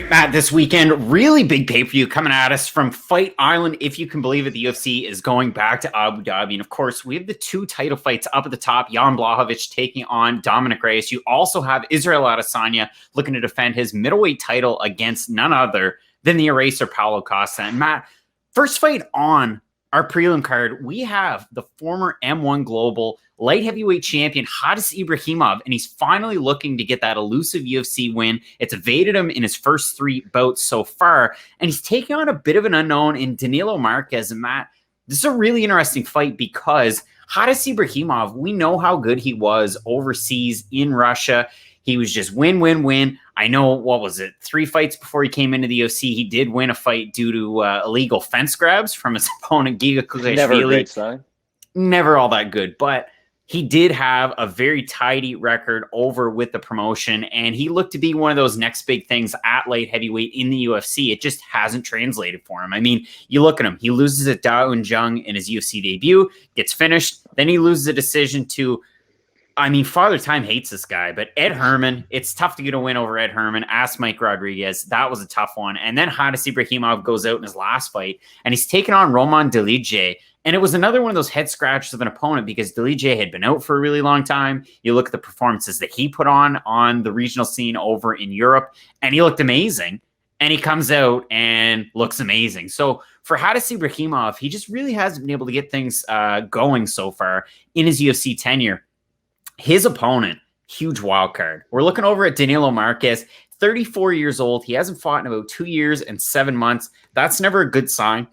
Matt, this weekend, really big pay-per-view coming at us from Fight Island. If you can believe it, the UFC is going back to Abu Dhabi. And of course, we have the two title fights up at the top. Jan Blachowicz taking on Dominick Reyes. You also have Israel Adesanya looking to defend his middleweight title against none other than the eraser Paulo Costa. And Matt, first fight on our prelim card, we have the former M1 Global light heavyweight champion Khadis Ibragimov, and he's finally looking to get that elusive UFC win. It's evaded him in his first three bouts so far, and he's taking on a bit of an unknown in Danilo Marques. And Matt, this is a really interesting fight because Khadis Ibragimov, we know how good he was overseas in Russia. He was just win, win, win. I know, what was it, 3 fights before he came into the UFC, he did win a fight due to illegal fence grabs from his opponent, Giga Kukashvili. Never a great sign. Never all that good, but he did have a very tidy record over with the promotion, and he looked to be one of those next big things at light heavyweight in the UFC. It just hasn't translated for him. I mean, you look at him. He loses at Dawodu in his UFC debut, gets finished, then he loses a decision to, I mean, Father Time hates this guy, but Ed Herman, it's tough to get a win over Ed Herman. Ask Mike Rodriguez. That was a tough one. And then Khadis Ibragimov goes out in his last fight, and he's taken on Roman Dolidze. And it was another one of those head scratches of an opponent because Dolidze had been out for a really long time. You look at the performances that he put on the regional scene over in Europe, and he looked amazing. And he comes out and looks amazing. So for Khadis Ibragimov, he just really hasn't been able to get things going so far in his UFC tenure. His opponent, huge wild card. We're looking over at Danilo Marques, 34 years old. He hasn't fought in about 2 years and 7 months. That's never a good sign.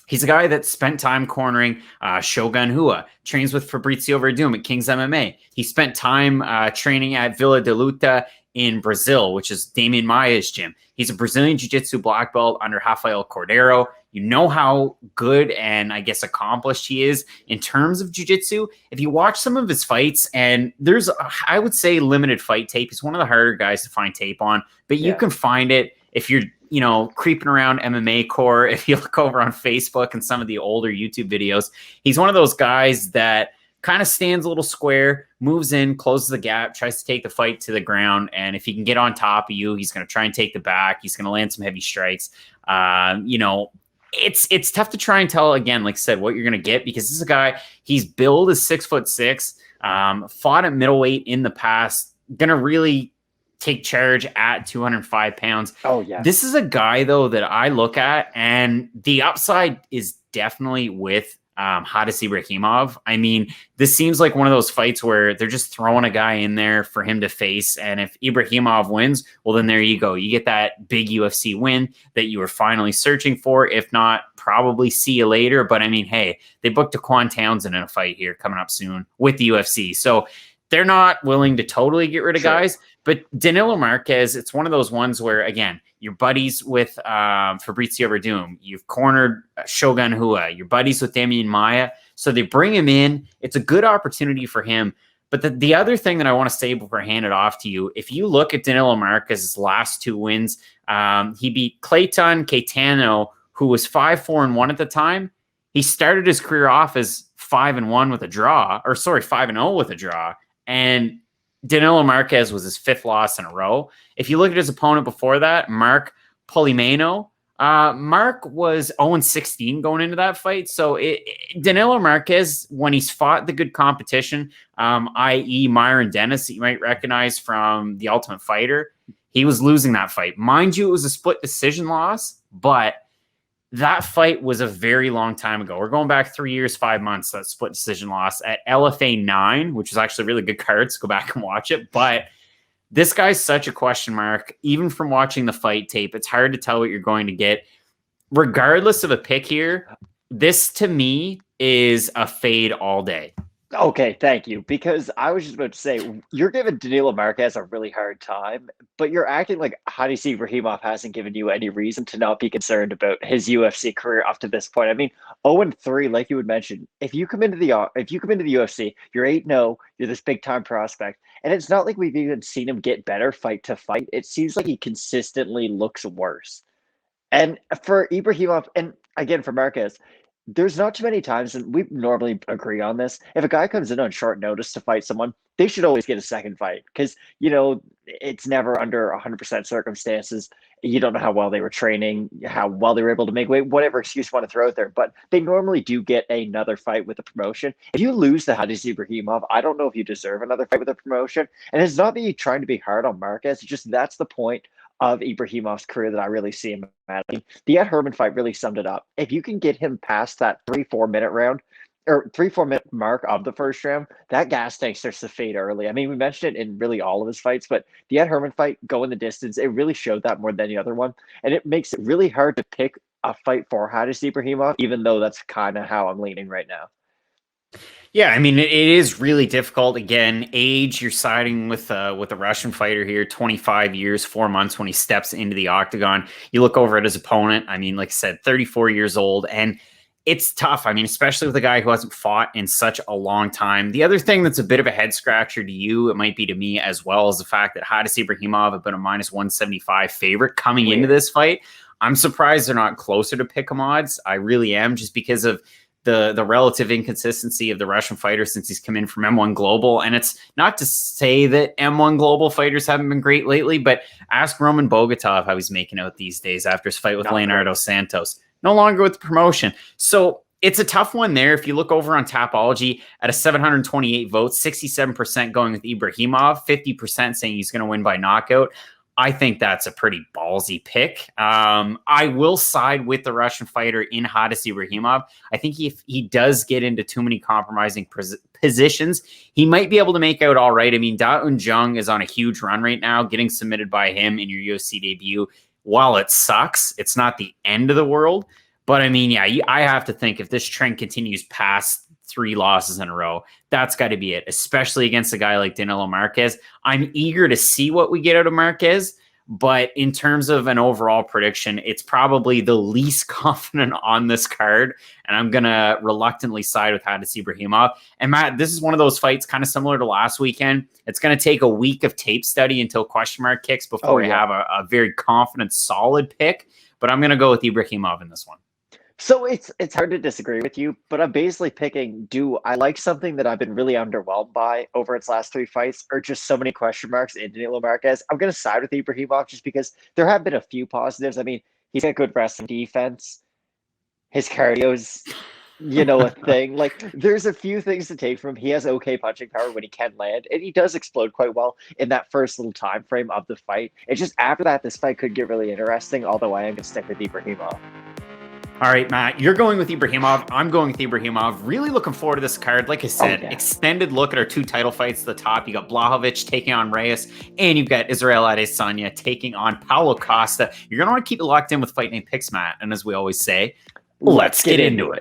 He's a guy that spent time cornering Shogun Rua, trains with Fabrizio Verdum at King's MMA. He spent time training at Vila de Luta in Brazil, which is Demian Maia's gym. He's a Brazilian Jiu-Jitsu black belt under Rafael Cordeiro. You know how good and, I guess, accomplished he is in terms of jiu-jitsu. If you watch some of his fights, and there's, I would say, limited fight tape. He's one of the harder guys to find tape on, but you can find it if you're, creeping around MMA Core. If you look over on Facebook and some of the older YouTube videos, he's one of those guys that kind of stands a little square, moves in, closes the gap, tries to take the fight to the ground. And if he can get on top of you, he's going to try and take the back. He's going to land some heavy strikes. It's tough to try and tell, again, like I said, what you're going to get, because this is a guy, he's billed as 6'6", fought at middleweight in the past, going to really take charge at 205 pounds. Oh, yeah. This is a guy, though, that I look at, and the upside is definitely with Khadis Ibragimov. I mean, this seems like one of those fights where they're just throwing a guy in there for him to face. And if Ibragimov wins, well, then there you go. You get that big UFC win that you were finally searching for. If not, probably see you later. But I mean, hey, they booked Daquan Townsend in a fight here coming up soon with the UFC. So they're not willing to totally get rid of guys. But Danilo Marques, it's one of those ones where, again, you're buddies with Fabrizio Verdum. You've cornered Shogun Rua. You're buddies with Demian Maia. So they bring him in. It's a good opportunity for him. But the other thing that I want to say before I hand it off to you, if you look at Danilo Marques' last 2 wins, he beat Clayton Caetano, who was 5-4-1 at the time. He started his career off as 5-1 with a draw, 5-0 with a draw. And Danilo Marques was his 5th loss in a row. If you look at his opponent before that, Mark Polimeno, Mark was 0-16 going into that fight. So Danilo Marques, when he's fought the good competition, i.e. Myron Dennis, that you might recognize from The Ultimate Fighter, he was losing that fight. Mind you, it was a split decision loss, but that fight was a very long time ago. We're going back 3 years, 5 months, that split decision loss at LFA 9, which is actually a really good card. So go back and watch it. But this guy's such a question mark. Even from watching the fight tape, it's hard to tell what you're going to get. Regardless of a pick here, this to me is a fade all day. Okay, thank you. Because I was just about to say, you're giving Danilo Marques a really hard time, but you're acting like Khadis Ibragimov hasn't given you any reason to not be concerned about his UFC career up to this point. I mean, 0-3, like you would mention, if you come into the UFC, you're 8-0, you're this big time prospect, and it's not like we've even seen him get better fight to fight. It seems like he consistently looks worse. And for Ibragimov, and again for Marques, there's not too many times, and we normally agree on this, if a guy comes in on short notice to fight someone, they should always get a second fight because, it's never under 100% circumstances. You don't know how well they were training, how well they were able to make weight, whatever excuse you want to throw out there. But they normally do get another fight with the promotion. If you lose to Khadis Ibragimov, I don't know if you deserve another fight with the promotion. And it's not me trying to be hard on Marquez. It's just that's the point of Ibrahimov's career that I really see him at. The Ed Herman fight really summed it up. If you can get him past that 3-4 minute round, or 3-4 minute mark of the first round, that gas tank starts to fade early. I mean, we mentioned it in really all of his fights, but the Ed Herman fight, going the distance, it really showed that more than any other one. And it makes it really hard to pick a fight for Khadis Ibragimov, even though that's kind of how I'm leaning right now. Yeah, I mean, it is really difficult. Again, age, you're siding with a Russian fighter here, 25 years, 4 months when he steps into the octagon. You look over at his opponent, I mean, like I said, 34 years old, and it's tough. I mean, especially with a guy who hasn't fought in such a long time. The other thing that's a bit of a head scratcher to you, it might be to me as well, is the fact that Khadis Ibragimov have been a minus 175 favorite coming into this fight. I'm surprised they're not closer to pick'em odds. I really am, just because of the relative inconsistency of the Russian fighter since he's come in from M1 Global. And it's not to say that M1 Global fighters haven't been great lately, but ask Roman Bogatov how he's making out these days after his fight with Leonardo Santos. No longer with the promotion. So it's a tough one there. If you look over on Tapology at a 728 votes, 67% going with Ibragimov, 50% saying he's going to win by knockout. I think that's a pretty ballsy pick. I will side with the Russian fighter in Khadis Ibragimov. I think if he does get into too many compromising positions, he might be able to make out all right. I mean, Da Un Jung is on a huge run right now, getting submitted by him in your UFC debut. While it sucks, it's not the end of the world. But I mean, yeah, I have to think if this trend continues past 3 losses in a row, that's got to be it, especially against a guy like Danilo Marques. I'm eager to see what we get out of Marques, but in terms of an overall prediction, it's probably the least confident on this card, and I'm going to reluctantly side with Khadis Ibragimov. And Matt, this is one of those fights kind of similar to last weekend. It's going to take a week of tape study until question mark kicks before we have a very confident, solid pick, but I'm going to go with Ibragimov in this one. So it's hard to disagree with you, but I'm basically picking, do I like something that I've been really underwhelmed by over its last 3 fights, or just so many question marks in Danilo Marques? I'm going to side with Ibragimov just because there have been a few positives. I mean, he's got good wrestling defense. His cardio's, a thing. Like, there's a few things to take from him. He has okay punching power when he can land, and he does explode quite well in that first little time frame of the fight. It's just after that, this fight could get really interesting, although I am going to stick with Ibragimov. All right, Matt, you're going with Ibragimov. I'm going with Ibragimov. Really looking forward to this card. Like I said, extended look at our 2 title fights at the top. You got Blachowicz taking on Reyes, and you've got Israel Adesanya taking on Paulo Costa. You're going to want to keep it locked in with Fight Night Picks, Matt. And as we always say, let's get into it.